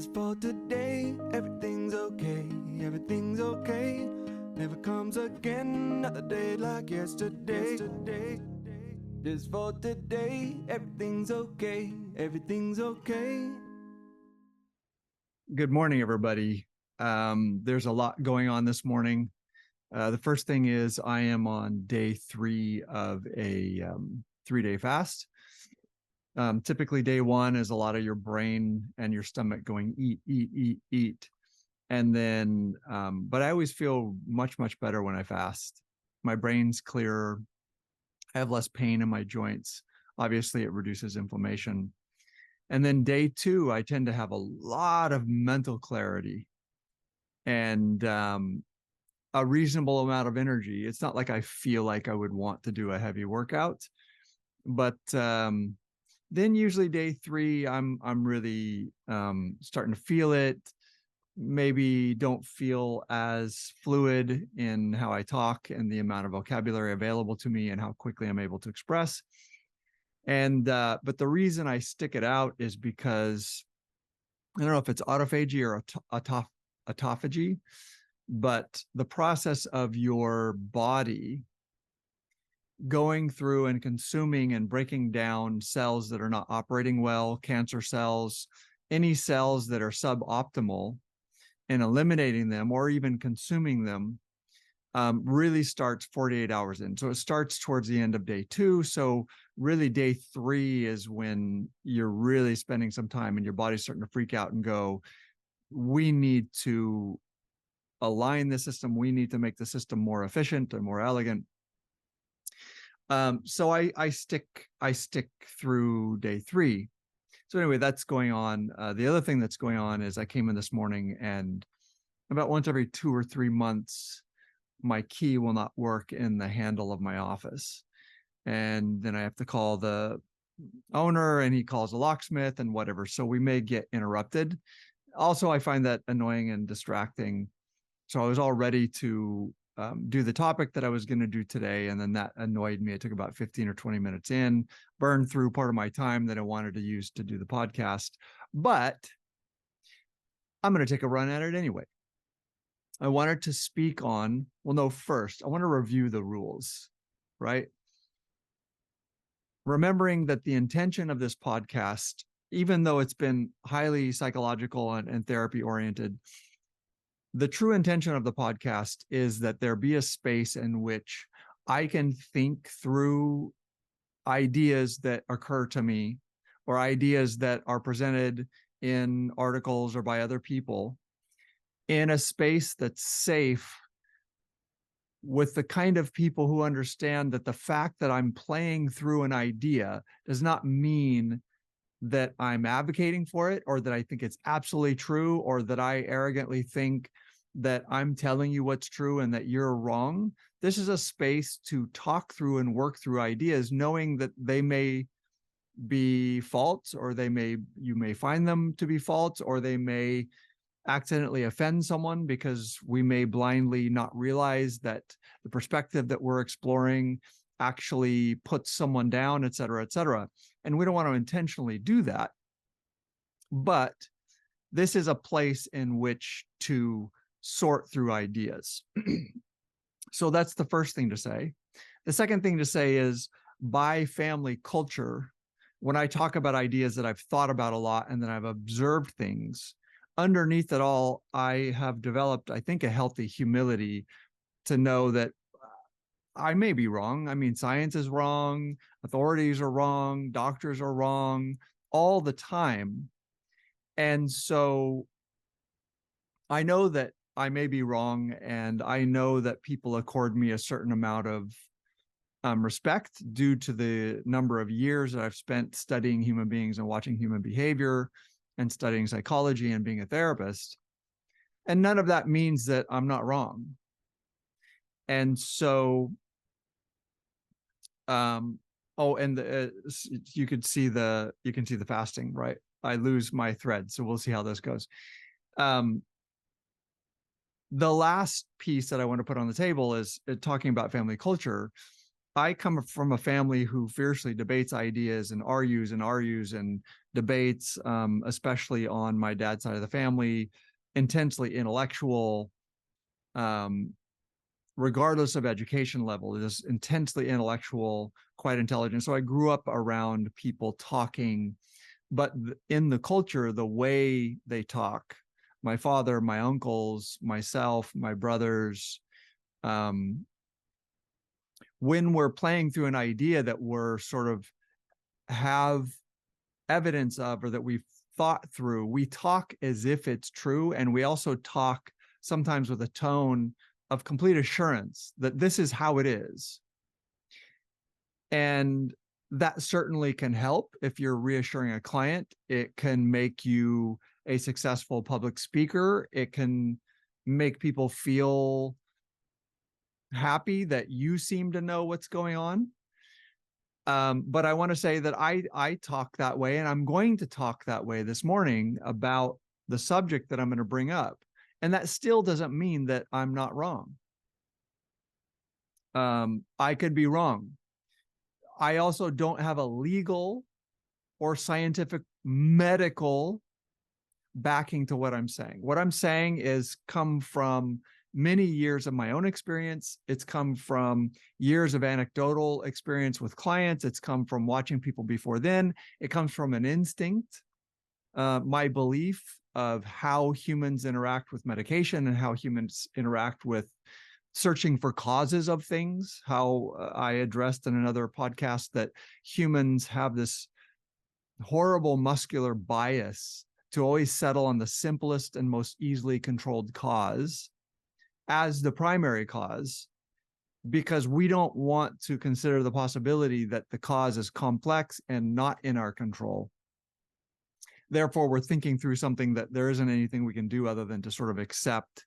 Just for today, everything's okay, everything's okay. Never comes again, another day like yesterday. Just for today, everything's okay, everything's okay. Good morning, everybody. There's a lot going on this morning. The first thing is I am on day 3 of a 3-day fast. Typically day 1 is a lot of your brain and your stomach going eat. And then, but I always feel much better when I fast. My brain's clearer. I have less pain in my joints. Obviously, it reduces inflammation. And then day 2, I tend to have a lot of mental clarity and a reasonable amount of energy. It's not like I feel like I would want to do a heavy workout, but then usually day 3, I'm really starting to feel it. Maybe don't feel as fluid in how I talk and the amount of vocabulary available to me and how quickly I'm able to express. And but the reason I stick it out is because I don't know if it's autophagy or autophagy, but the process of your body going through and consuming and breaking down cells that are not operating well, cancer cells, any cells that are suboptimal, and eliminating them or even consuming them really starts 48 hours in. So it starts towards the end of day 2. So really day 3 is when you're really spending some time and your body's starting to freak out and go, we need to align the system. We need to make the system more efficient and more elegant. So I stick through day 3. So anyway, that's going on. The other thing that's going on is I came in this morning and about once every 2 or 3 months, my key will not work in the handle of my office. And then I have to call the owner and he calls a locksmith and whatever. So we may get interrupted. Also, I find that annoying and distracting. So I was all ready to do the topic that I was going to do today. And then that annoyed me. It took about 15 or 20 minutes in, burned through part of my time that I wanted to use to do the podcast. But I'm going to take a run at it anyway. I wanted to speak on, first, I want to review the rules, right? Remembering that the intention of this podcast, even though it's been highly psychological and therapy oriented, the true intention of the podcast is that there be a space in which I can think through ideas that occur to me or ideas that are presented in articles or by other people in a space that's safe with the kind of people who understand that the fact that I'm playing through an idea does not mean that I'm advocating for it or that I think it's absolutely true or that I arrogantly think that I'm telling you what's true and that you're wrong. This is a space to talk through and work through ideas, knowing that they may be false or you may find them to be false, or they may accidentally offend someone because we may blindly not realize that the perspective that we're exploring actually puts someone down, et cetera, et cetera. And we don't want to intentionally do that. But this is a place in which to sort through ideas. So that's the first thing to say. The second thing to say is, by family culture, when I talk about ideas that I've thought about a lot and that I've observed things, underneath it all, I have developed, I think, a healthy humility to know that I may be wrong. I mean, science is wrong, authorities are wrong, doctors are wrong all the time. And so I know that I may be wrong, and I know that people accord me a certain amount of respect due to the number of years that I've spent studying human beings and watching human behavior and studying psychology and being a therapist. And none of that means that I'm not wrong. And so, and you can see the fasting, right? I lose my thread. So we'll see how this goes. The last piece that I want to put on the table is talking about family culture. I come from a family who fiercely debates ideas and argues and debates, especially on my dad's side of the family, intensely intellectual, regardless of education level, just intensely intellectual, quite intelligent. So I grew up around people talking, but in the culture, the way they talk, my father, my uncles, myself, my brothers, when we're playing through an idea that we're sort of have evidence of, or that we've thought through, we talk as if it's true. And we also talk sometimes with a tone of complete assurance that this is how it is. And that certainly can help if you're reassuring a client. It can make you a successful public speaker. It can make people feel happy that you seem to know what's going on. But I want to say that I talk that way, and I'm going to talk that way this morning about the subject that I'm going to bring up. And that still doesn't mean that I'm not wrong. I could be wrong. I also don't have a legal or scientific medical backing to what I'm saying. What I'm saying is come from many years of my own experience. It's come from years of anecdotal experience with clients. It's come from watching people before then. It comes from an instinct, my belief of how humans interact with medication and how humans interact with searching for causes of things. How I addressed in another podcast that humans have this horrible muscular bias to always settle on the simplest and most easily controlled cause as the primary cause, because we don't want to consider the possibility that the cause is complex and not in our control. Therefore, we're thinking through something that there isn't anything we can do other than to sort of accept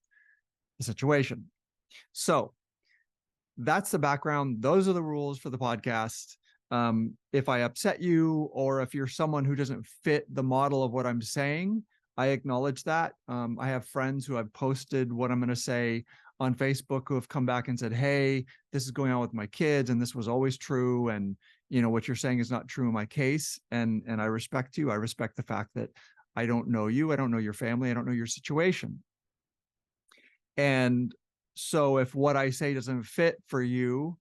the situation. So that's the background. Those are the rules for the podcast. If I upset you, or if you're someone who doesn't fit the model of what I'm saying, I acknowledge that. I have friends who I've posted what I'm going to say on Facebook who have come back and said, hey, this is going on with my kids, and this was always true. And, you know, what you're saying is not true in my case. And I respect you. I respect the fact that I don't know you. I don't know your family. I don't know your situation. And so if what I say doesn't fit for you,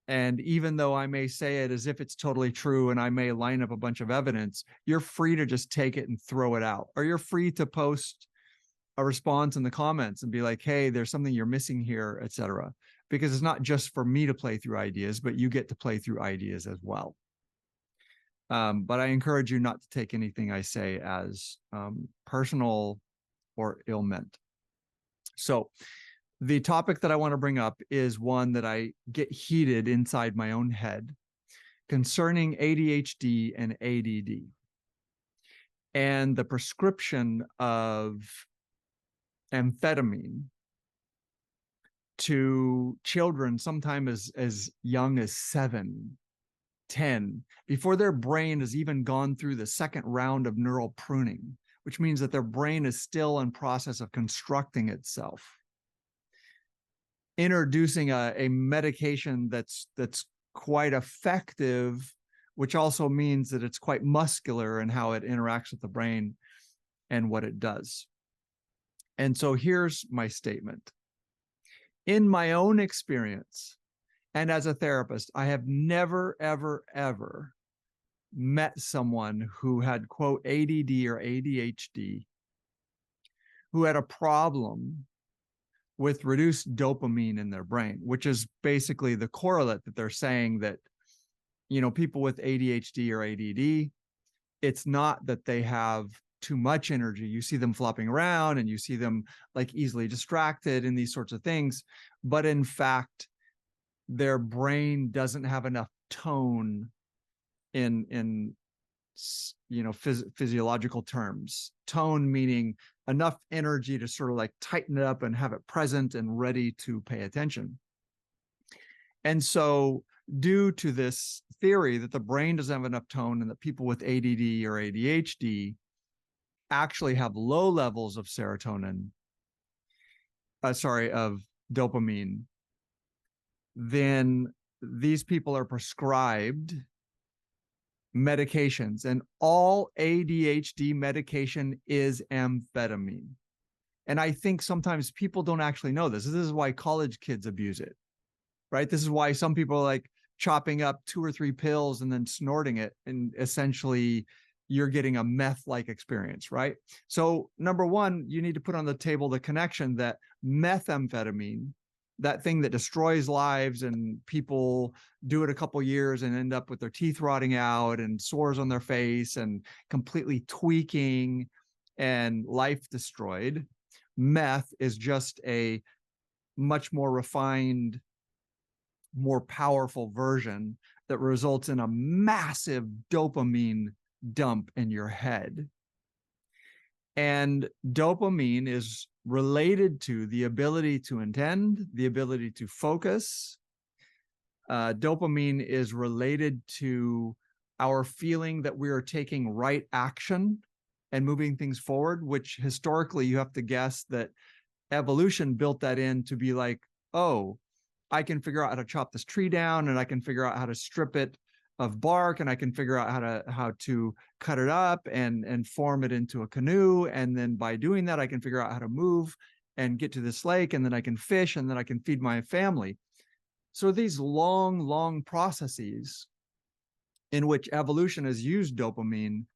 and even though I may say it as if it's totally true and I may line up a bunch of evidence, you're free to just take it and throw it out. Or you're free to post a response in the comments and be like, hey, there's something you're missing here, etc. Because it's not just for me to play through ideas, but you get to play through ideas as well. But I encourage you not to take anything I say as personal or ill meant. So the topic that I want to bring up is one that I get heated inside my own head concerning ADHD and ADD and the prescription of amphetamine to children sometimes as young as 7, 10, before their brain has even gone through the second round of neural pruning, which means that their brain is still in process of constructing itself. Introducing a medication that's quite effective, which also means that it's quite muscular in how it interacts with the brain and what it does. And so here's my statement. In my own experience, and as a therapist, I have never, ever, ever met someone who had, quote, ADD or ADHD, who had a problem with reduced dopamine in their brain, which is basically the correlate that they're saying that, you know, people with ADHD or ADD, it's not that they have too much energy. You see them flopping around and you see them like easily distracted and these sorts of things. But in fact, their brain doesn't have enough tone in you know, physiological terms. Tone meaning enough energy to sort of like tighten it up and have it present and ready to pay attention. And so due to this theory that the brain doesn't have enough tone and that people with ADD or ADHD actually have low levels of serotonin, of dopamine, then these people are prescribed medications, and all ADHD medication is amphetamine. And I think sometimes people don't actually know this. This is why college kids abuse it, right? This is why some people are like chopping up 2 or 3 pills and then snorting it. And essentially you're getting a meth-like experience, right? So number one, you need to put on the table the connection that methamphetamine, that thing that destroys lives, and people do it a couple years and end up with their teeth rotting out and sores on their face and completely tweaking and life destroyed. Meth is just a much more refined, more powerful version that results in a massive dopamine dump in your head. And dopamine is related to the ability to intend, the ability to focus. Dopamine is related to our feeling that we are taking right action and moving things forward, which historically you have to guess that evolution built that in to be like, oh, I can figure out how to chop this tree down, and I can figure out how to strip it of bark, and I can figure out how to cut it up and form it into a canoe. And then by doing that, I can figure out how to move and get to this lake, and then I can fish, and then I can feed my family. So these long processes in which evolution has used dopamine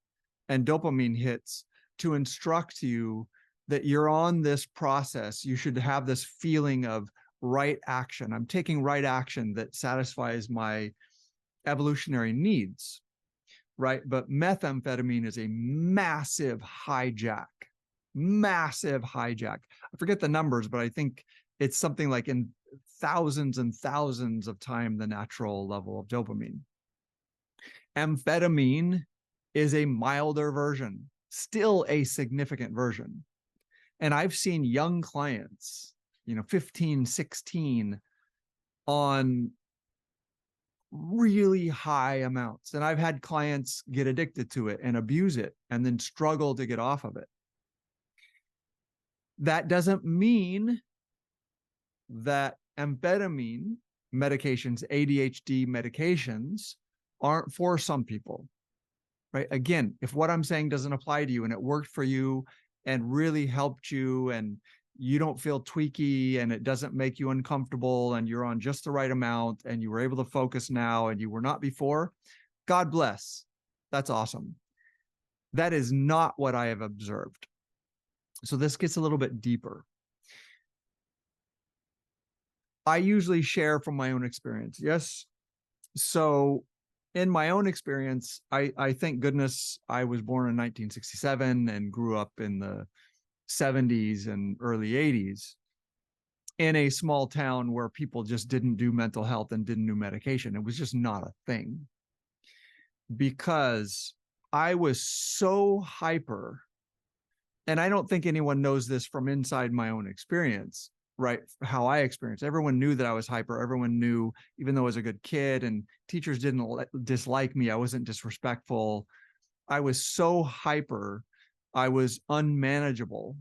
and dopamine hits to instruct you that you're on this process. You should have this feeling of right action. I'm taking right action that satisfies my evolutionary needs, right? But methamphetamine is a massive hijack. I forget the numbers, but I think it's something like in thousands and thousands of times the natural level of dopamine. Amphetamine is a milder version, still a significant version. And I've seen young clients, 15, 16, on really high amounts. And I've had clients get addicted to it and abuse it and then struggle to get off of it. That doesn't mean that amphetamine medications, ADHD medications, aren't for some people, right? Again, if what I'm saying doesn't apply to you and it worked for you and really helped you, and you don't feel tweaky and it doesn't make you uncomfortable, and you're on just the right amount and you were able to focus now and you were not before, God bless. That's awesome. That is not what I have observed. So this gets a little bit deeper. I usually share from my own experience. Yes. So in my own experience, I thank goodness I was born in 1967 and grew up in the 70s and early 80s in a small town where people just didn't do mental health and didn't do medication. It was just not a thing, because I was so hyper. And I don't think anyone knows this from inside my own experience, right? How I experienced. Everyone knew that I was hyper. Everyone knew, even though I was a good kid and teachers didn't dislike me, I wasn't disrespectful. I was so hyper. I was unmanageable.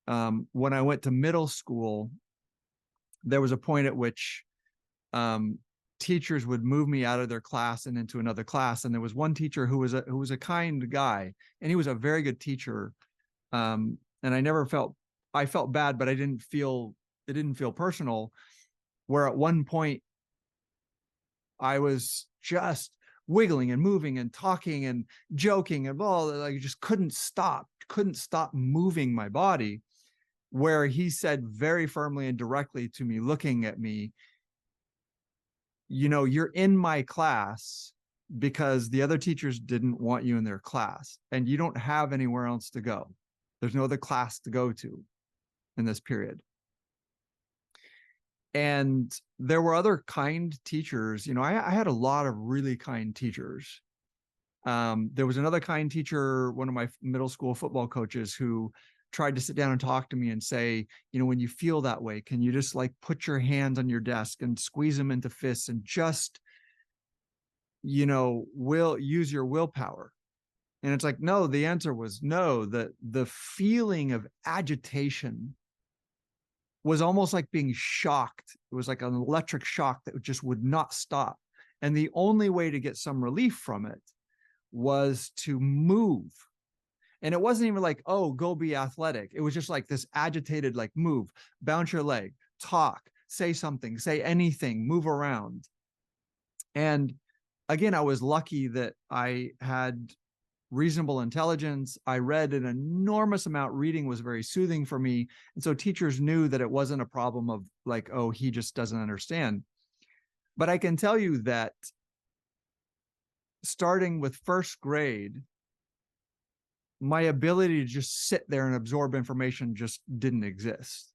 When I went to middle school, there was a point at which teachers would move me out of their class and into another class. And there was one teacher who was a kind guy, and he was a very good teacher. And I felt bad, but it didn't feel personal. Where at one point I was just wiggling and moving and talking and joking and I just couldn't stop moving my body, where he said very firmly and directly to me, looking at me, you're in my class because the other teachers didn't want you in their class, and you don't have anywhere else to go. There's no other class to go to in this period. And there were other kind teachers. I had a lot of really kind teachers. There was another kind teacher, one of my middle school football coaches, who tried to sit down and talk to me and say, when you feel that way, can you just like put your hands on your desk and squeeze them into fists and just, use your willpower. And it's like, no, the answer was no. The feeling of agitation was almost like being shocked. It was like an electric shock that just would not stop. And the only way to get some relief from it was to move. And it wasn't even like, oh, go be athletic. It was just like this agitated, like move, bounce your leg, talk, say something, say anything, move around. And again, I was lucky that I had reasonable intelligence. I read an enormous amount. Reading was very soothing for me. And so teachers knew that it wasn't a problem of like, oh, he just doesn't understand. But I can tell you that starting with first grade, my ability to just sit there and absorb information just didn't exist.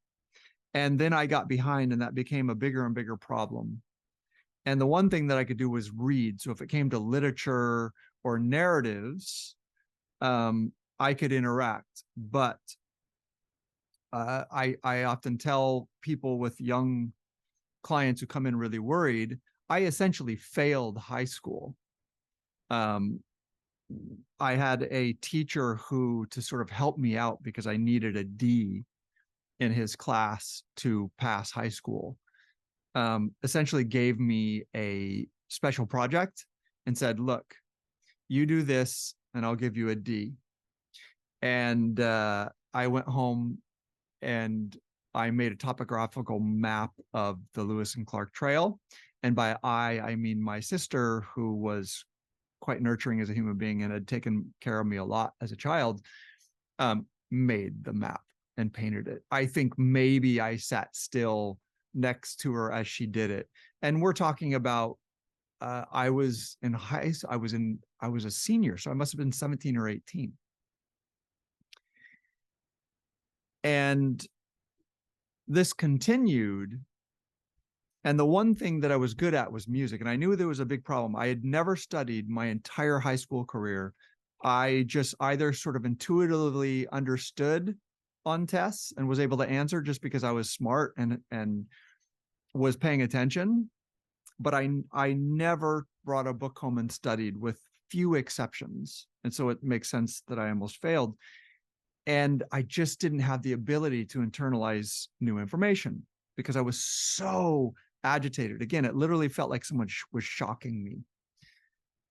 And then I got behind, and that became a bigger and bigger problem. And the one thing that I could do was read. So if it came to literature or narratives, I could interact. But I often tell people with young clients who come in really worried, I essentially failed high school. I had a teacher who, to sort of help me out because I needed a D in his class to pass high school, essentially gave me a special project and said, look, you do this and I'll give you a D. And I went home and I made a topographical map of the Lewis and Clark Trail. And by I mean my sister, who was quite nurturing as a human being and had taken care of me a lot as a child, made the map and painted it. I think maybe I sat still next to her as she did it. And we're talking about, I was a senior, so I must have been 17 or 18. And this continued. And the one thing that I was good at was music. And I knew there was a big problem. I had never studied my entire high school career. I just either sort of intuitively understood on tests and was able to answer just because I was smart and was paying attention. But I never brought a book home and studied, with few exceptions. And so it makes sense that I almost failed. And I just didn't have the ability to internalize new information because I was so agitated. Again, it literally felt like someone was shocking me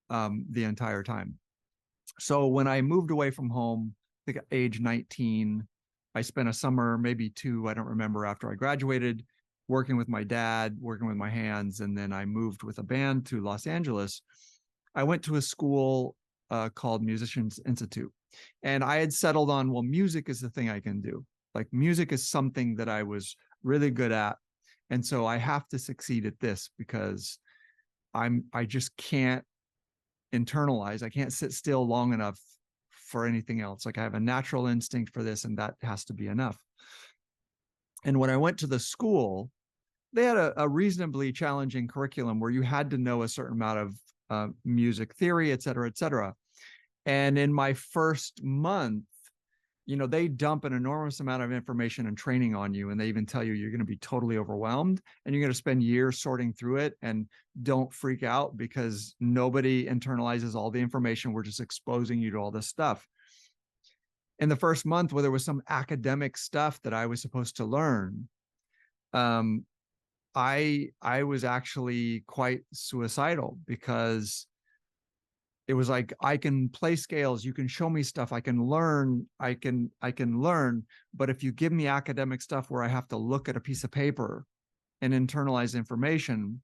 the entire time. So when I moved away from home, I think at age 19, I spent a summer, maybe two, I don't remember, after I graduated, working with my dad, working with my hands. And then I moved with a band to Los Angeles. I went to a school called Musicians Institute. And I had settled on, well, music is the thing I can do. Like music is something that I was really good at. And so I have to succeed at this because I just can't internalize. I can't sit still long enough for anything else. Like I have a natural instinct for this, and that has to be enough. And when I went to the school, they had a reasonably challenging curriculum where you had to know a certain amount of music theory, et cetera, et cetera. And in my first month, they dump an enormous amount of information and training on you. And they even tell you you're going to be totally overwhelmed and you're going to spend years sorting through it. And don't freak out because nobody internalizes all the information. We're just exposing you to all this stuff. In the first month, where there was some academic stuff that I was supposed to learn, I was actually quite suicidal because it was like, I can play scales, you can show me stuff, I can learn, I can learn. But if you give me academic stuff where I have to look at a piece of paper and internalize information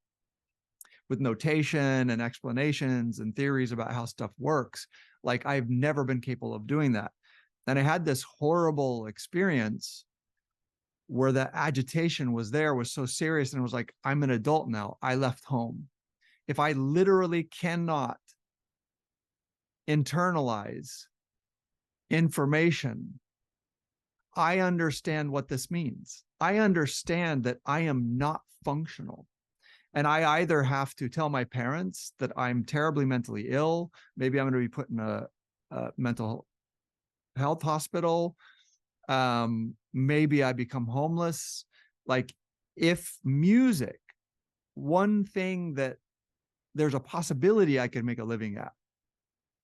with notation and explanations and theories about how stuff works, like I've never been capable of doing that. And I had this horrible experience where the agitation was so serious. And it was like, I'm an adult now. I left home. If I literally cannot internalize information, I understand what this means. I understand that I am not functional. And I either have to tell my parents that I'm terribly mentally ill, maybe I'm going to be put in a mental health hospital, maybe I become homeless. Like, if music, one thing that there's a possibility I could make a living at,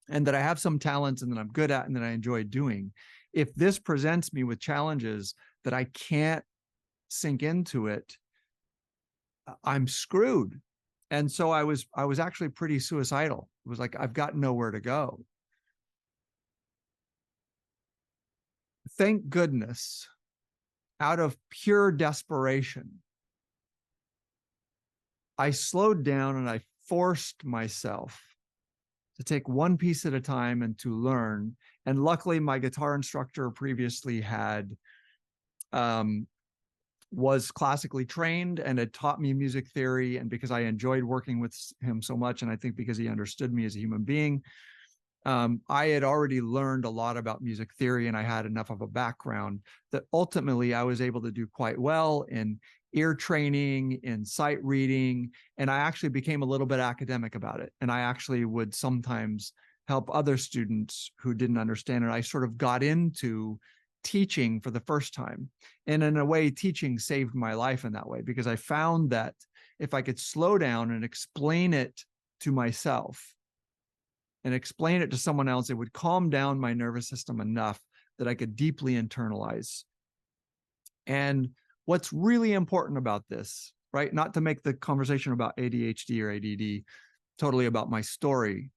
and that I have some talents and that I'm good at and that I enjoy doing, if this presents me with challenges that I can't sink into it, I'm screwed. And so I was actually pretty suicidal. It was like, I've got nowhere to go. Thank goodness, out of pure desperation, I slowed down and I forced myself to take one piece at a time and to learn. And luckily, my guitar instructor previously was classically trained and had taught me music theory. And because I enjoyed working with him so much, and I think because he understood me as a human being, I had already learned a lot about music theory, and I had enough of a background that ultimately I was able to do quite well in ear training, in sight reading, and I actually became a little bit academic about it. And I actually would sometimes help other students who didn't understand it. I sort of got into teaching for the first time. And in a way, teaching saved my life in that way, because I found that if I could slow down and explain it to myself and explain it to someone else, it would calm down my nervous system enough that I could deeply internalize. And what's really important about this, right? Not to make the conversation about ADHD or ADD totally about my story.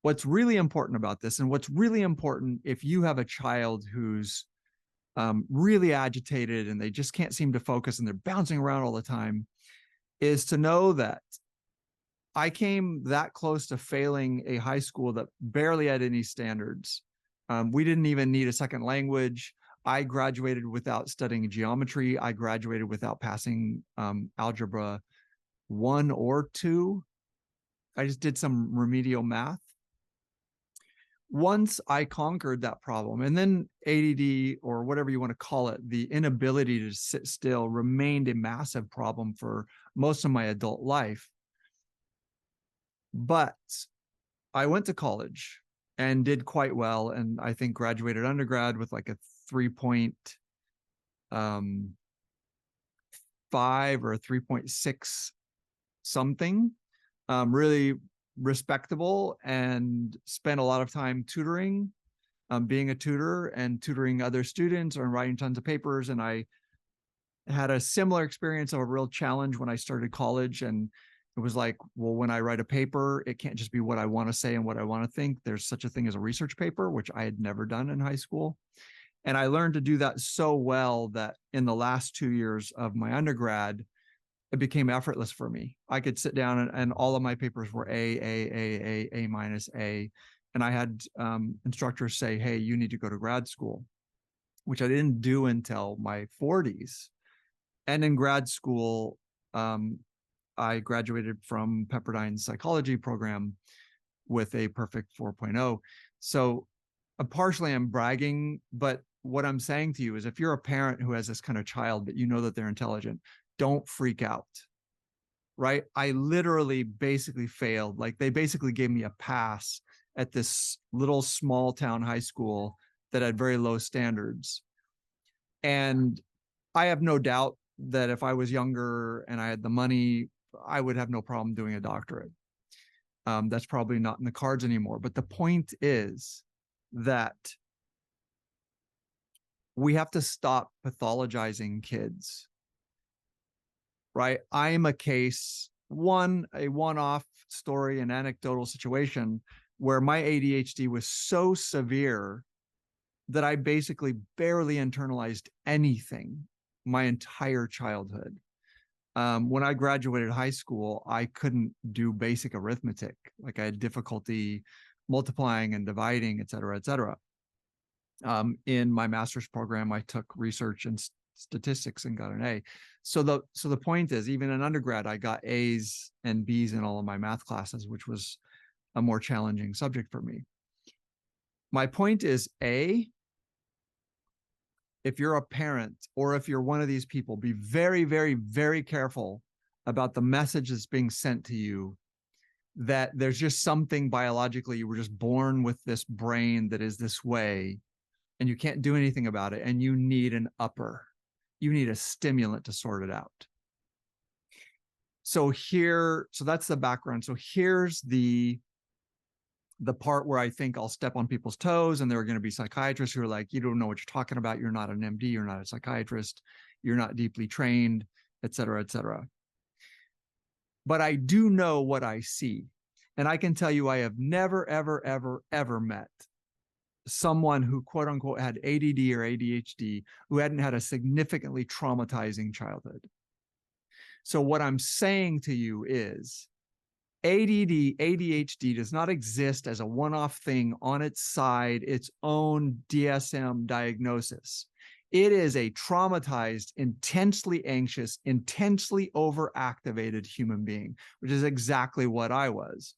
What's really important about this, and what's really important if you have a child who's really agitated and they just can't seem to focus and they're bouncing around all the time, is to know that I came that close to failing a high school that barely had any standards. We didn't even need a second language. I graduated without studying geometry. I graduated without passing algebra 1 or 2. I just did some remedial math. Once I conquered that problem, and then ADD, or whatever you want to call it, the inability to sit still, remained a massive problem for most of my adult life. But I went to college and did quite well, and I think graduated undergrad with like a 3.5 or 3.6 something, really respectable, and spent a lot of time tutoring, being a tutor and tutoring other students and writing tons of papers. And I had a similar experience of a real challenge when I started college. And it was like, well, when I write a paper, it can't just be what I want to say and what I want to think. There's such a thing as a research paper, which I had never done in high school. And I learned to do that so well that in the last 2 years of my undergrad, it became effortless for me. I could sit down and all of my papers were A minus A. And I had instructors say, hey, you need to go to grad school, which I didn't do until my 40s. And in grad school, I graduated from Pepperdine's psychology program with a perfect 4.0. So partially I'm bragging, but what I'm saying to you is if you're a parent who has this kind of child, but you know that they're intelligent, don't freak out, right? I literally basically failed. Like they basically gave me a pass at this little small town high school that had very low standards. And I have no doubt that if I was younger and I had the money, I would have no problem doing a doctorate. That's probably not in the cards anymore. But the point is that we have to stop pathologizing kids, right? I am a case, a one-off story, an anecdotal situation where my ADHD was so severe that I basically barely internalized anything my entire childhood. When I graduated high school, I couldn't do basic arithmetic. Like I had difficulty multiplying and dividing, et cetera, et cetera. In my master's program, I took research and statistics and got an A. So the point is, even in undergrad, I got A's and B's in all of my math classes, which was a more challenging subject for me. My point is, if you're a parent or if you're one of these people, be very, very, very careful about the message that's being sent to you that there's just something biologically, you were just born with this brain that is this way and you can't do anything about it, and you need an upper. You need a stimulant to sort it out. So that's the background. So here's the part where I think I'll step on people's toes, and there are going to be psychiatrists who are like, you don't know what you're talking about. You're not an MD. You're not a psychiatrist. You're not deeply trained, et cetera, et cetera. But I do know what I see. And I can tell you, I have never, ever, ever, ever met someone who quote unquote had ADD or ADHD who hadn't had a significantly traumatizing childhood. So what I'm saying to you is ADD, ADHD does not exist as a one-off thing on its side, its own DSM diagnosis. It is a traumatized, intensely anxious, intensely overactivated human being, which is exactly what I was.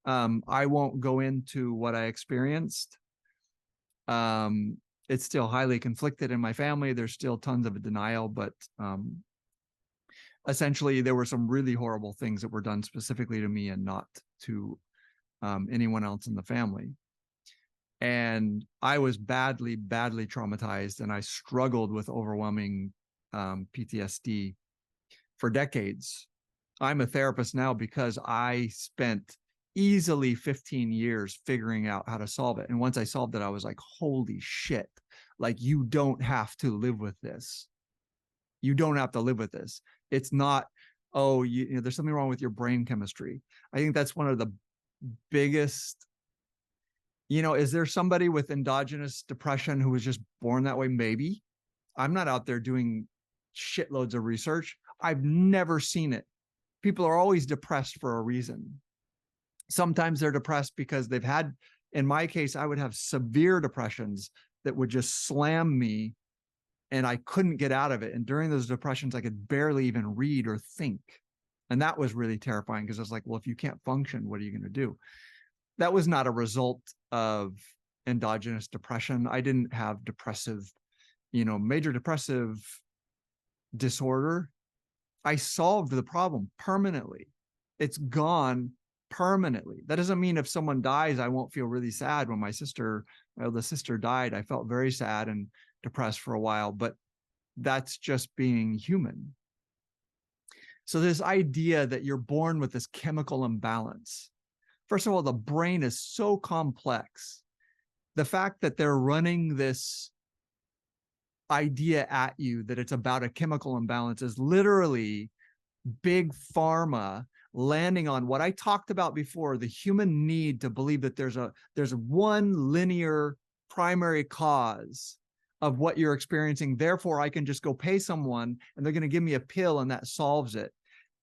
I won't go into what I experienced. It's still highly conflicted in my family. There's still tons of denial, but essentially there were some really horrible things that were done specifically to me and not to anyone else in the family. And I was badly, badly traumatized, and I struggled with overwhelming PTSD for decades. I'm a therapist now because I spent easily 15 years figuring out how to solve it. And once I solved it, I was like, holy shit, like you don't have to live with this. You don't have to live with this. It's not, oh, you know, there's something wrong with your brain chemistry. I think that's one of the biggest, you know, is there somebody with endogenous depression who was just born that way? Maybe. I'm not out there doing shitloads of research. I've never seen it. People are always depressed for a reason. Sometimes they're depressed because they've had, in my case, I would have severe depressions that would just slam me and I couldn't get out of it. And during those depressions, I could barely even read or think. And that was really terrifying because I was like, well, if you can't function, what are you going to do? That was not a result of endogenous depression. I didn't have depressive, you know, major depressive disorder. I solved the problem permanently. It's gone permanently. That doesn't mean if someone dies, I won't feel really sad. When my eldest sister died, I felt very sad and depressed for a while, but that's just being human. So this idea that you're born with this chemical imbalance. First of all, the brain is so complex. The fact that they're running this idea at you that it's about a chemical imbalance is literally big pharma landing on what I talked about before, the human need to believe that there's one linear primary cause of what you're experiencing. Therefore, I can just go pay someone and they're going to give me a pill and that solves it,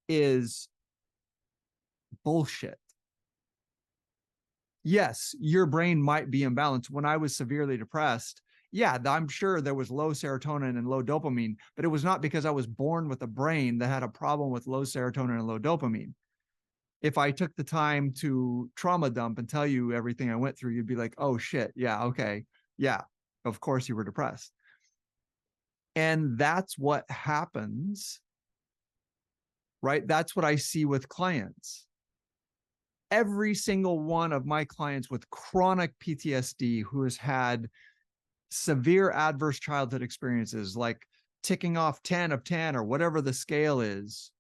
is bullshit. Yes, your brain might be imbalanced. When I was severely depressed, yeah, I'm sure there was low serotonin and low dopamine, but it was not because I was born with a brain that had a problem with low serotonin and low dopamine. If I took the time to trauma dump and tell you everything I went through, you'd be like, oh shit, yeah, okay, yeah, of course you were depressed. And that's what happens, right? That's what I see with clients. Every single one of my clients with chronic PTSD who has had severe adverse childhood experiences, like ticking off 10 of 10 or whatever the scale is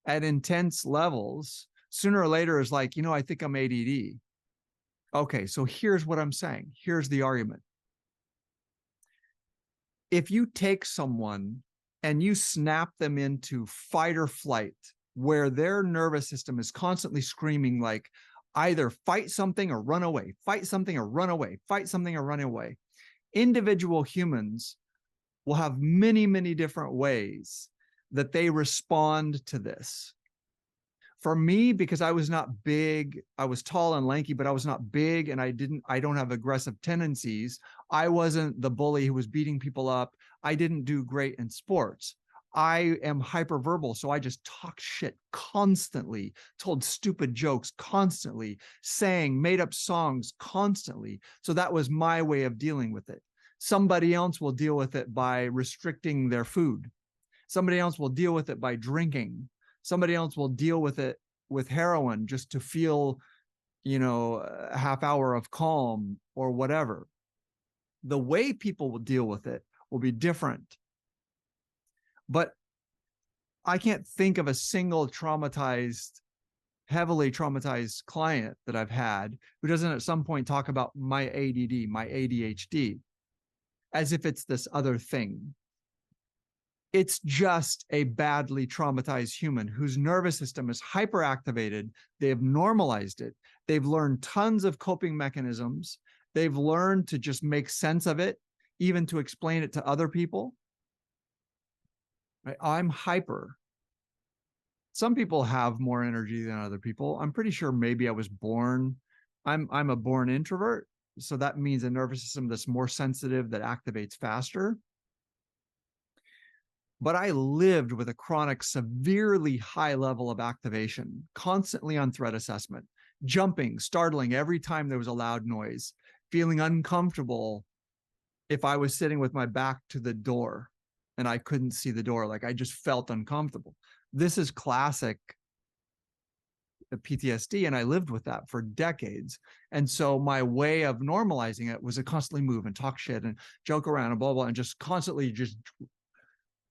at intense levels, sooner or later is like, you know, I think I'm ADD. Okay, so here's what I'm saying. Here's the argument. If you take someone and you snap them into fight or flight, where their nervous system is constantly screaming like either fight something or run away, fight something or run away, fight something or run away, individual humans will have many, many different ways that they respond to this. For me, because I was not big, I was tall and lanky, but I was not big and I don't have aggressive tendencies. I wasn't the bully who was beating people up. I didn't do great in sports. I am hyperverbal, so I just talk shit constantly, told stupid jokes constantly, sang made up songs constantly. So that was my way of dealing with it. Somebody else will deal with it by restricting their food. Somebody else will deal with it by drinking. Somebody else will deal with it with heroin just to feel, you know, a half hour of calm or whatever. The way people will deal with it will be different. But I can't think of a single heavily traumatized client that I've had who doesn't at some point talk about my ADD, my ADHD, as if it's this other thing. It's just a badly traumatized human whose nervous system is hyperactivated. They've normalized it. They've learned tons of coping mechanisms. They've learned to just make sense of it, even to explain it to other people. Right? I'm hyper. Some people have more energy than other people. I'm pretty sure maybe I was born, I'm a born introvert. So that means a nervous system that's more sensitive, that activates faster. But I lived with a chronic, severely high level of activation, constantly on threat assessment, jumping, startling every time there was a loud noise, feeling uncomfortable if I was sitting with my back to the door and I couldn't see the door. Like I just felt uncomfortable. This is classic PTSD, and I lived with that for decades. And so my way of normalizing it was to constantly move and talk shit and joke around and blah, blah, and just constantly just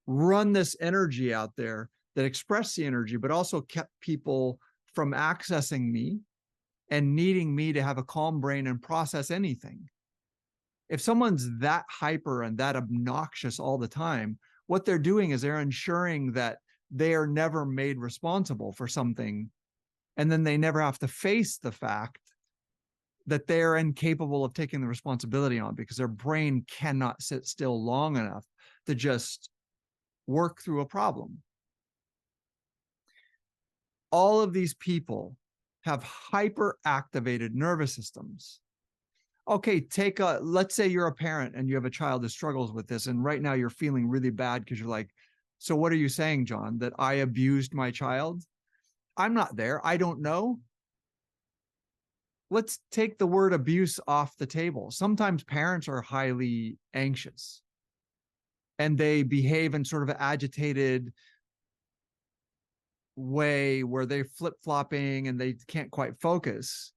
run this energy out there that expressed the energy, but also kept people from accessing me and needing me to have a calm brain and process anything. If someone's that hyper and that obnoxious all the time, what they're doing is they're ensuring that they are never made responsible for something. And then they never have to face the fact that they're incapable of taking the responsibility on, because their brain cannot sit still long enough to just work through a problem. All of these people have hyperactivated nervous systems. Okay, let's say you're a parent and you have a child that struggles with this, and right now you're feeling really bad because you're like, so what are you saying, John, that I abused my child? I'm not there. I don't know. Let's take the word abuse off the table. Sometimes parents are highly anxious and they behave in sort of an agitated way where they're flip-flopping and they can't quite focus.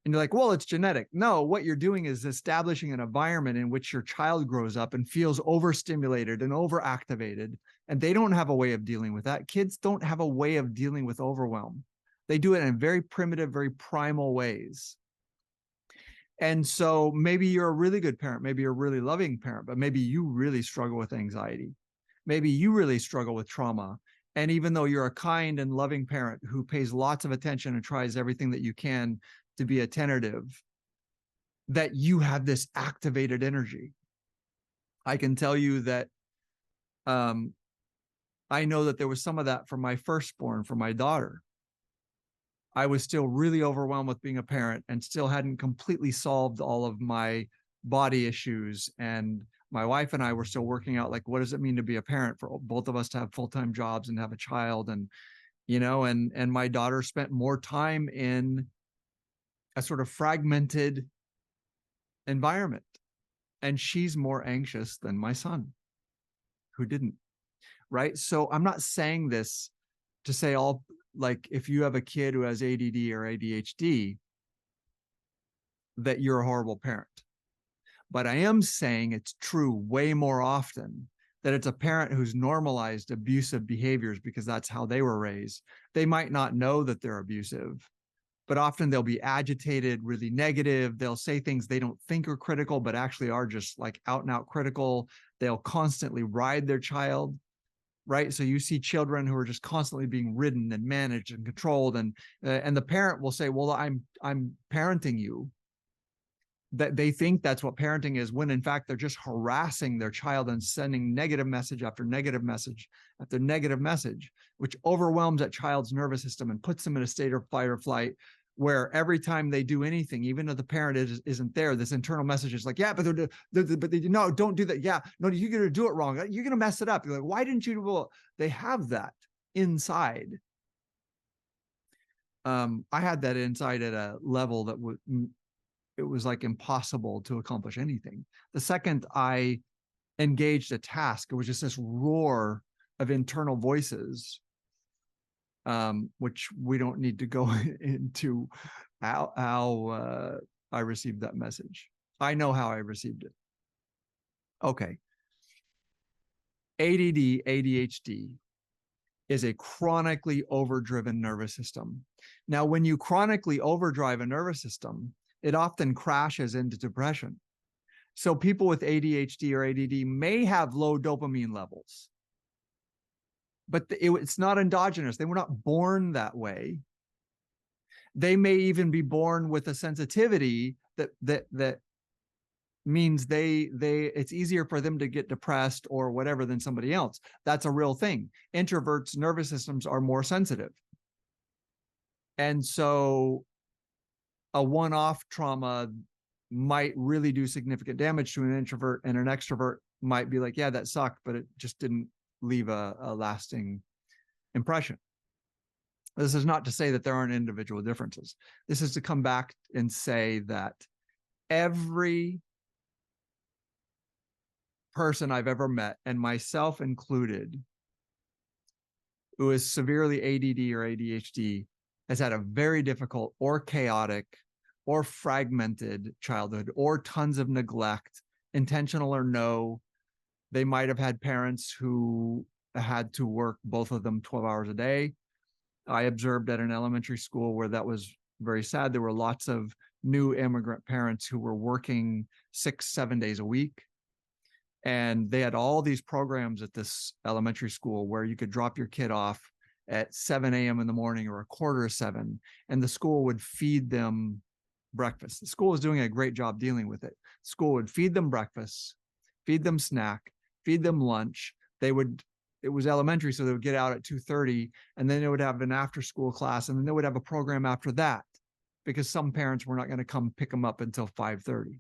And you're like, well, it's genetic. No, what you're doing is establishing an environment in which your child grows up and feels overstimulated and overactivated, and they don't have a way of dealing with that. Kids don't have a way of dealing with overwhelm. They do it in very primitive, very primal ways. And so maybe you're a really good parent, maybe you're a really loving parent, but maybe you really struggle with anxiety. Maybe you really struggle with trauma. And even though you're a kind and loving parent who pays lots of attention and tries everything that you can to be attentive, that you have this activated energy. I can tell you that I know that there was some of that for my firstborn, for my daughter. I was still really overwhelmed with being a parent and still hadn't completely solved all of my body issues. And my wife and I were still working out, like, what does it mean to be a parent for both of us to have full-time jobs and have a child? And, you know, and my daughter spent more time in a sort of fragmented environment. And she's more anxious than my son, who didn't, right? So I'm not saying this to say like, if you have a kid who has ADD or ADHD, that you're a horrible parent. But I am saying it's true way more often that it's a parent who's normalized abusive behaviors because that's how they were raised. They might not know that they're abusive, but often they'll be agitated, really negative. They'll say things they don't think are critical, but actually are just like out and out critical. They'll constantly ride their child, right? So you see children who are just constantly being ridden and managed and controlled, and the parent will say, well, I'm parenting you. That they think that's what parenting is, when in fact they're just harassing their child and sending negative message after negative message after negative message, which overwhelms that child's nervous system and puts them in a state of fight or flight, where every time they do anything, even if the parent isn't there, this internal message is like, yeah, but no, don't do that. Yeah, no, you're going to do it wrong. You're going to mess it up. You're like, why didn't you? Well, they have that inside. I had that inside at a level that it was like impossible to accomplish anything. The second I engaged a task, it was just this roar of internal voices, which we don't need to go into how I received that message. I know how I received it. Okay. ADD, ADHD is a chronically overdriven nervous system. Now, when you chronically overdrive a nervous system, it often crashes into depression. So people with ADHD or ADD may have low dopamine levels. but it's not endogenous. They were not born that way. They may even be born with a sensitivity that means it's easier for them to get depressed or whatever than somebody else. That's a real thing. Introverts' nervous systems are more sensitive. And so a one-off trauma might really do significant damage to an introvert, and an extrovert might be like, yeah, that sucked, but it just didn't leave a lasting impression. This is not to say that there aren't individual differences. This is to come back and say that every person I've ever met, and myself included, who is severely ADD or ADHD, has had a very difficult or chaotic or fragmented childhood, or tons of neglect, intentional or no. They might have had parents who had to work, both of them 12 hours a day. I observed at an elementary school where that was very sad. There were lots of new immigrant parents who were working 6-7 days a week. And they had all these programs at this elementary school where you could drop your kid off at 7 a.m. in the morning or 6:45, and the school would feed them breakfast. The school was doing a great job dealing with it. School would feed them breakfast, feed them snack, feed them lunch. It was elementary, so they would get out at 2:30, and then they would have an after school class, and then they would have a program after that, because some parents were not going to come pick them up until 5:30.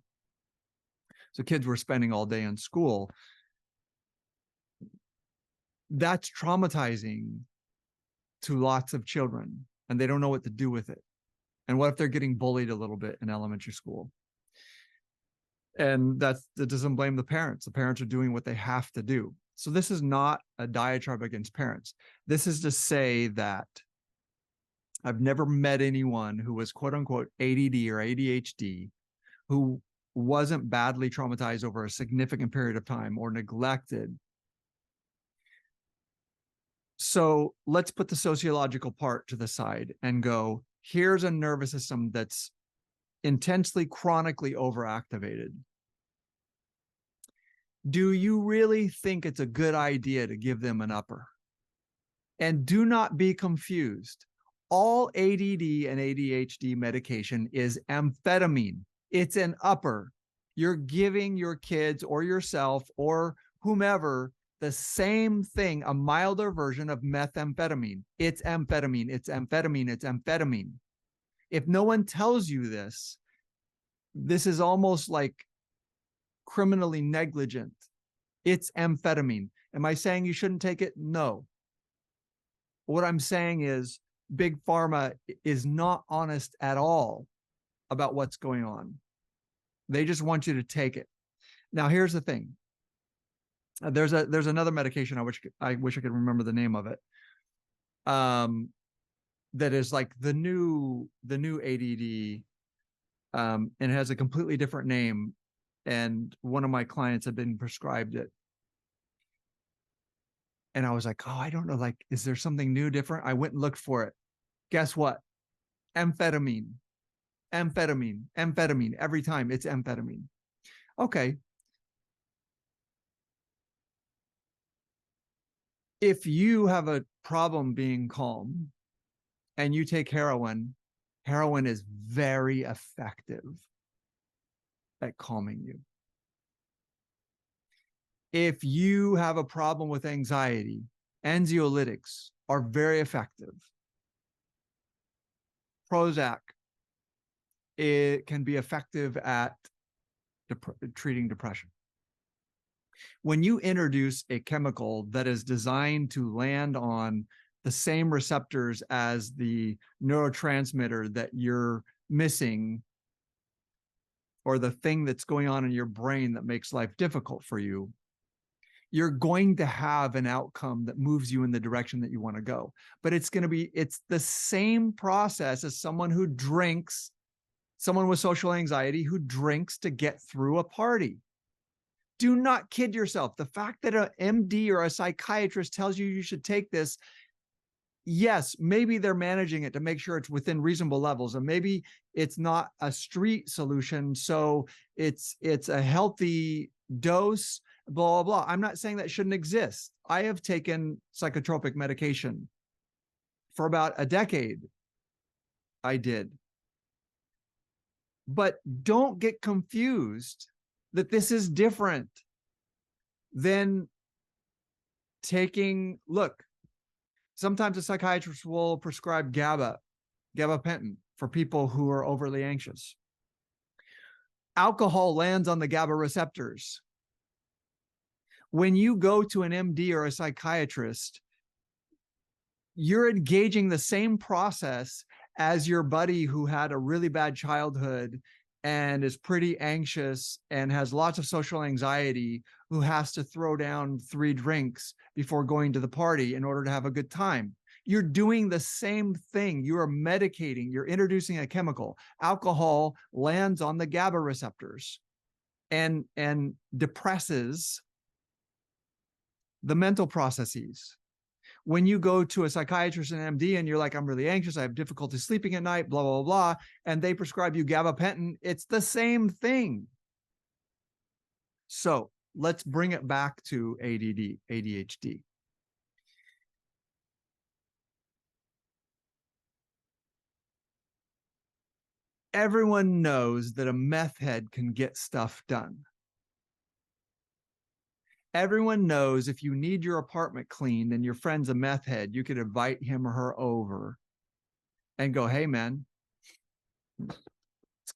So kids were spending all day in school. That's traumatizing to lots of children, and they don't know what to do with it. And what if they're getting bullied a little bit in elementary school? And that doesn't blame the parents. The parents are doing what they have to do. So this is not a diatribe against parents. This is to say that I've never met anyone who was quote unquote ADD or ADHD who wasn't badly traumatized over a significant period of time or neglected. So let's put the sociological part to the side and go, here's a nervous system that's intensely, chronically overactivated. Do you really think it's a good idea to give them an upper? And do not be confused. All ADD and ADHD medication is amphetamine. It's an upper. You're giving your kids or yourself or whomever the same thing, a milder version of methamphetamine. It's amphetamine. It's amphetamine. It's amphetamine. If no one tells you this, this is almost like criminally negligent. It's amphetamine. Am I saying you shouldn't take it? No. What I'm saying is Big Pharma is not honest at all about what's going on. They just want you to take it. Now, here's the thing. There's another medication I wish I could remember the name of it. That is like the new ADD, and it has a completely different name. And one of my clients had been prescribed it. And I was like, oh, I don't know, like, is there something new, different? I went and looked for it. Guess what? Amphetamine. Every time it's amphetamine. Okay. If you have a problem being calm and you take heroin is very effective at calming you. If you have a problem with anxiety, anxiolytics are very effective. Prozac, it can be effective at treating depression. When you introduce a chemical that is designed to land on the same receptors as the neurotransmitter that you're missing, or the thing that's going on in your brain that makes life difficult for you, you're going to have an outcome that moves you in the direction that you want to go. But it's the same process as someone who drinks, someone with social anxiety who drinks to get through a party. Do not kid yourself. The fact that an MD or a psychiatrist tells you you should take this, yes, maybe they're managing it to make sure it's within reasonable levels, and maybe it's not a street solution, so it's a healthy dose, blah, blah, blah. I'm not saying that shouldn't exist. I have taken psychotropic medication for about a decade. I did. But don't get confused that this is different than taking, look, sometimes a psychiatrist will prescribe gabapentin for people who are overly anxious. Alcohol lands on the GABA receptors. When you go to an MD or a psychiatrist, you're engaging the same process as your buddy who had a really bad childhood and is pretty anxious and has lots of social anxiety, who has to throw down 3 drinks before going to the party in order to have a good time. You're doing the same thing. You are medicating, you're introducing a chemical. Alcohol lands on the GABA receptors and depresses the mental processes. When you go to a psychiatrist and MD and you're like, I'm really anxious, I have difficulty sleeping at night, blah, blah, blah, and they prescribe you gabapentin, it's the same thing. So let's bring it back to ADHD. Everyone knows that a meth head can get stuff done. Everyone knows if you need your apartment cleaned and your friend's a meth head, you could invite him or her over and go, hey, man, let's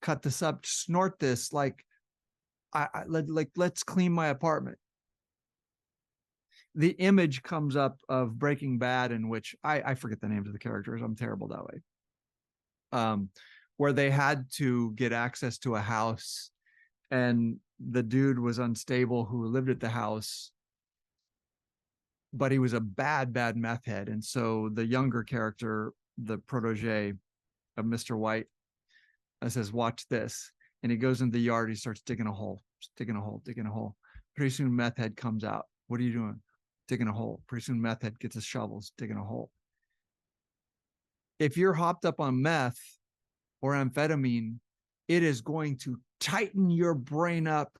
cut this up, snort this. Like, let's clean my apartment. The image comes up of Breaking Bad, in which I forget the names of the characters. I'm terrible that way. Where they had to get access to a house and the dude was unstable who lived at the house, but he was a bad meth head. And so the younger character, the protege of Mr. White, says, watch this. And he goes into the yard, he starts digging a hole. Pretty soon meth head comes out. What are you doing? Digging a hole. Pretty soon meth head gets his shovels, digging a hole. If you're hopped up on meth or amphetamine, it is going to tighten your brain up,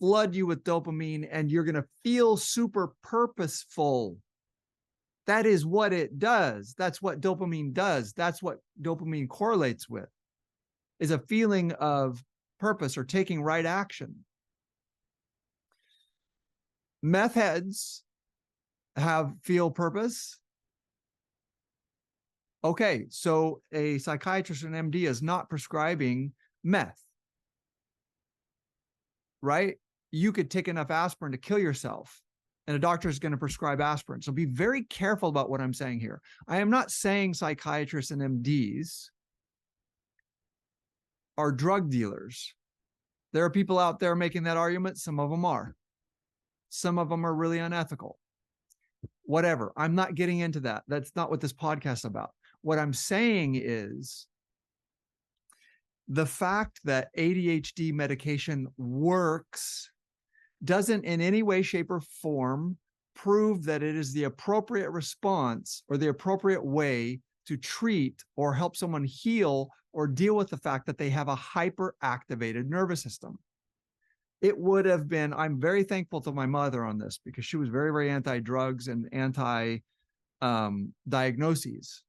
flood you with dopamine, and you're going to feel super purposeful. That is what it does. That's what dopamine does. That's what dopamine correlates with, is a feeling of purpose or taking right action. Meth heads feel purpose. Okay, so a psychiatrist or an MD is not prescribing meth, right? You could take enough aspirin to kill yourself, and a doctor is going to prescribe aspirin. So be very careful about what I'm saying here. I am not saying psychiatrists and MDs are drug dealers. There are people out there making that argument. Some of them are. Some of them are really unethical. Whatever. I'm not getting into that. That's not what this podcast is about. What I'm saying is the fact that ADHD medication works doesn't in any way, shape, or form prove that it is the appropriate response or the appropriate way to treat or help someone heal or deal with the fact that they have a hyperactivated nervous system. It would have been, I'm very thankful to my mother on this because she was very, very anti-drugs and anti-diagnoses.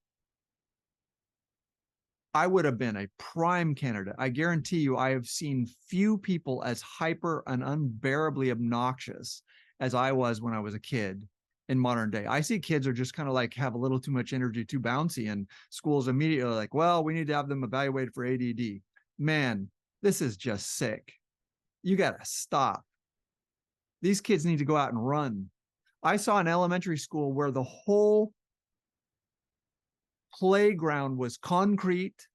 I would have been a prime candidate. I guarantee you, I have seen few people as hyper and unbearably obnoxious as I was when I was a kid in modern day. I see kids are just kind of like have a little too much energy, too bouncy, and schools immediately like, well, we need to have them evaluated for ADD. Man, this is just sick. You got to stop. These kids need to go out and run. I saw an elementary school where the whole playground was concrete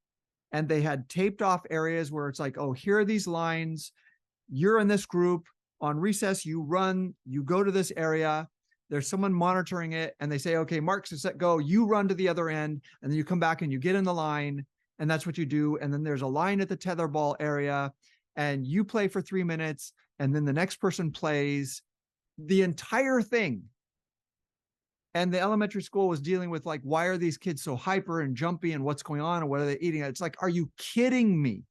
and they had taped off areas where it's like, oh, here are these lines. You're in this group. On recess, you run, you go to this area. There's someone monitoring it and they say, okay, mark, set, go. You run to the other end and then you come back and you get in the line and that's what you do. And then there's a line at the tetherball area and you play for 3 minutes and then the next person plays the entire thing. And the elementary school was dealing with like, why are these kids so hyper and jumpy and what's going on and what are they eating? It's like, are you kidding me?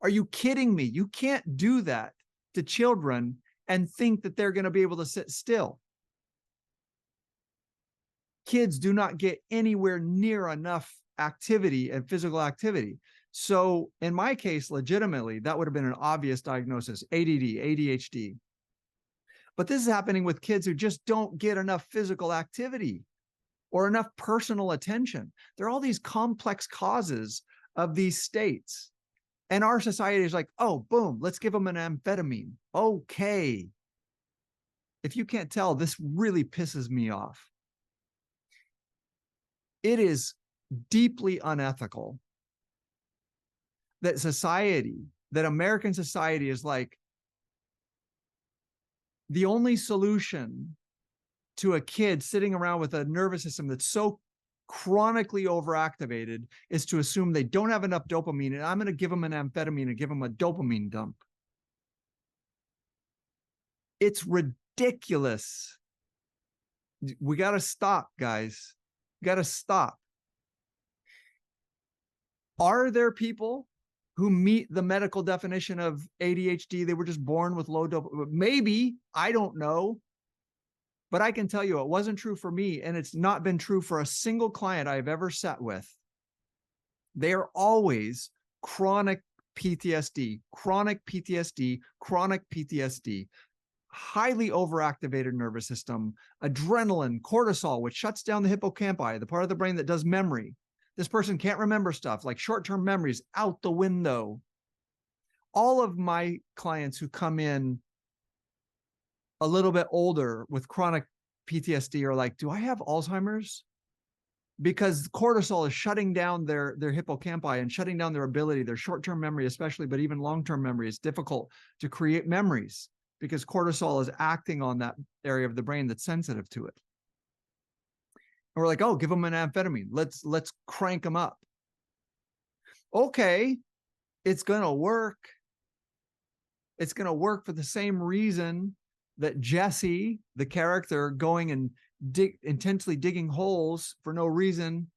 Are you kidding me? You can't do that to children and think that they're going to be able to sit still. Kids do not get anywhere near enough activity and physical activity. So in my case, legitimately, that would have been an obvious diagnosis, ADD, ADHD. But this is happening with kids who just don't get enough physical activity or enough personal attention. There are all these complex causes of these states. And our society is like, oh, boom, let's give them an amphetamine. Okay. If you can't tell, this really pisses me off. It is deeply unethical that society, that American society is like, the only solution to a kid sitting around with a nervous system that's so chronically overactivated is to assume they don't have enough dopamine, and I'm going to give them an amphetamine and give them a dopamine dump. It's ridiculous. We got to stop, guys. We got to stop. Are there people who meet the medical definition of ADHD? They were just born with low dopamine. Maybe, I don't know. But I can tell you it wasn't true for me, and it's not been true for a single client I've ever sat with. They are always chronic PTSD, chronic PTSD, chronic PTSD, highly overactivated nervous system, adrenaline, cortisol, which shuts down the hippocampi, the part of the brain that does memory. This person can't remember stuff, like short-term memories out the window. All of my clients who come in a little bit older with chronic PTSD are like, do I have Alzheimer's? Because cortisol is shutting down their hippocampi and shutting down their ability, their short-term memory especially, but even long-term memory is difficult to create memories because cortisol is acting on that area of the brain that's sensitive to it. And we're like, oh, give them an amphetamine. Let's crank them up. Okay, it's going to work. It's going to work for the same reason that Jesse, the character, going and intensely digging holes for no reason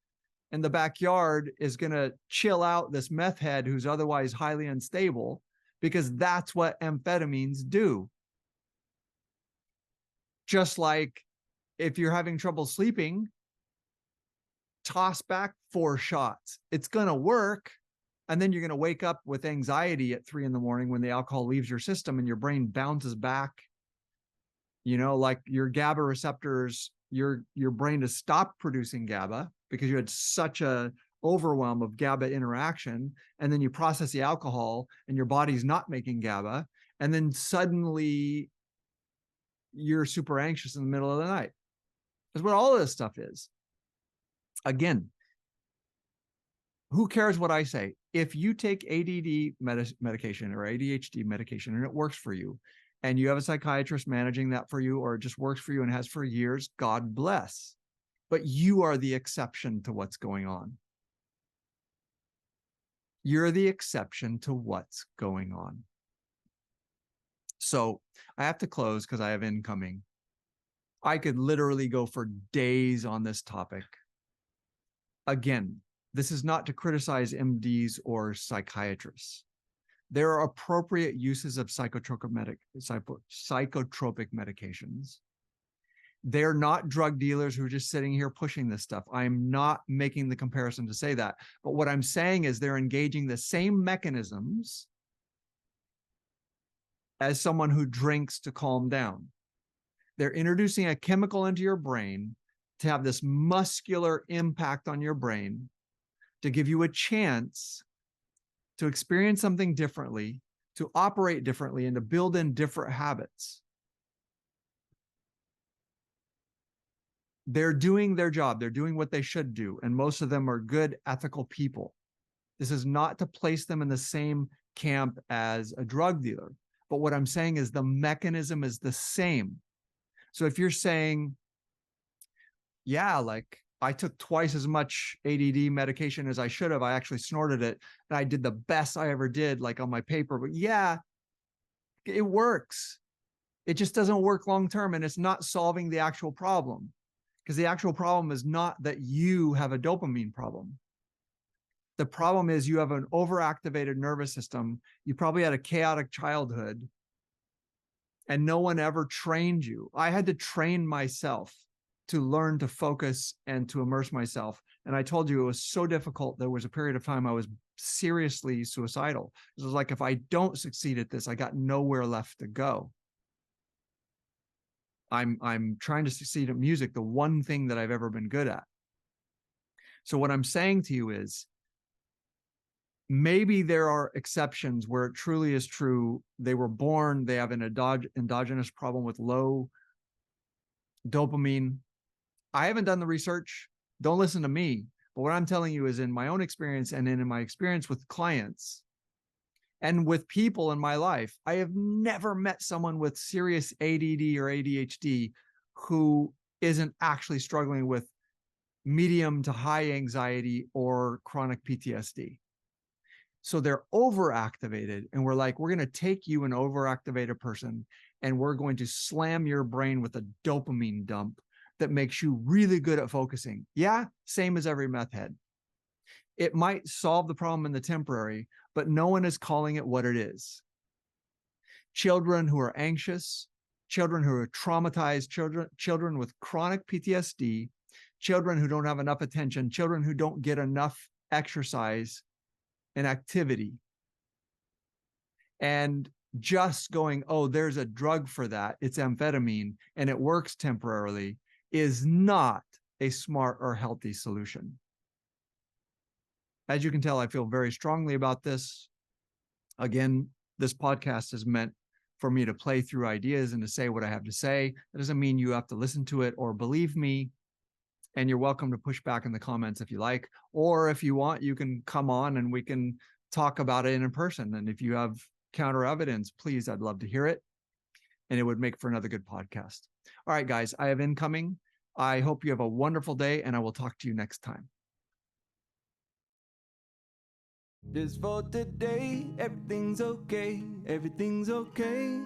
in the backyard, is going to chill out this meth head who's otherwise highly unstable, because that's what amphetamines do. Just like if you're having trouble sleeping, toss back 4 shots. It's going to work. And then you're going to wake up with anxiety at 3 a.m. when the alcohol leaves your system and your brain bounces back. You know, like your GABA receptors, your brain has stopped producing GABA because you had such a overwhelm of GABA interaction. And then you process the alcohol and your body's not making GABA. And then suddenly you're super anxious in the middle of the night. That's what all of this stuff is. Again, who cares what I say? If you take ADD medication or ADHD medication and it works for you, and you have a psychiatrist managing that for you, or it just works for you and has for years, God bless. But you are the exception to what's going on. You're the exception to what's going on. So I have to close because I have incoming. I could literally go for days on this topic. Again, this is not to criticize MDs or psychiatrists. There are appropriate uses of psychotropic medications. They're not drug dealers who are just sitting here pushing this stuff. I'm not making the comparison to say that. But what I'm saying is they're engaging the same mechanisms as someone who drinks to calm down. They're introducing a chemical into your brain to have this muscular impact on your brain, to give you a chance to experience something differently, to operate differently, and to build in different habits. They're doing their job. They're doing what they should do. And most of them are good, ethical people. This is not to place them in the same camp as a drug dealer. But what I'm saying is the mechanism is the same. So if you're saying, yeah, like I took twice as much ADD medication as I should have, I actually snorted it, and I did the best I ever did, like on my paper. But yeah, it works. It just doesn't work long-term, and it's not solving the actual problem, because the actual problem is not that you have a dopamine problem. The problem is you have an overactivated nervous system. You probably had a chaotic childhood, and no one ever trained you. I had to train myself to learn to focus and to immerse myself. And I told you it was so difficult. There was a period of time I was seriously suicidal. It was like, if I don't succeed at this, I got nowhere left to go. I'm trying to succeed at music, the one thing that I've ever been good at. So what I'm saying to you is, maybe there are exceptions where it truly is true. They were born, they have an endogenous problem with low dopamine. I haven't done the research. Don't listen to me. But what I'm telling you is, in my own experience and in my experience with clients and with people in my life, I have never met someone with serious ADD or ADHD who isn't actually struggling with medium to high anxiety or chronic PTSD. So they're overactivated, and we're like, we're going to take you, an overactivated person, and we're going to slam your brain with a dopamine dump that makes you really good at focusing. Yeah, same as every meth head. It might solve the problem in the temporary, but no one is calling it what it is. Children who are anxious, children who are traumatized, children with chronic PTSD, children who don't have enough attention, children who don't get enough exercise and activity, and just going, oh, there's a drug for that, it's amphetamine, and it works temporarily, is not a smart or healthy solution. As you can tell, I feel very strongly about this. Again, this podcast is meant for me to play through ideas and to say what I have to say. That doesn't mean you have to listen to it or believe me. And you're welcome to push back in the comments if you like, or if you want, you can come on and we can talk about it in person. And if you have counter evidence, please, I'd love to hear it. And it would make for another good podcast. All right, guys, I have incoming. I hope you have a wonderful day, and I will talk to you next time. Just for today, everything's okay, everything's okay.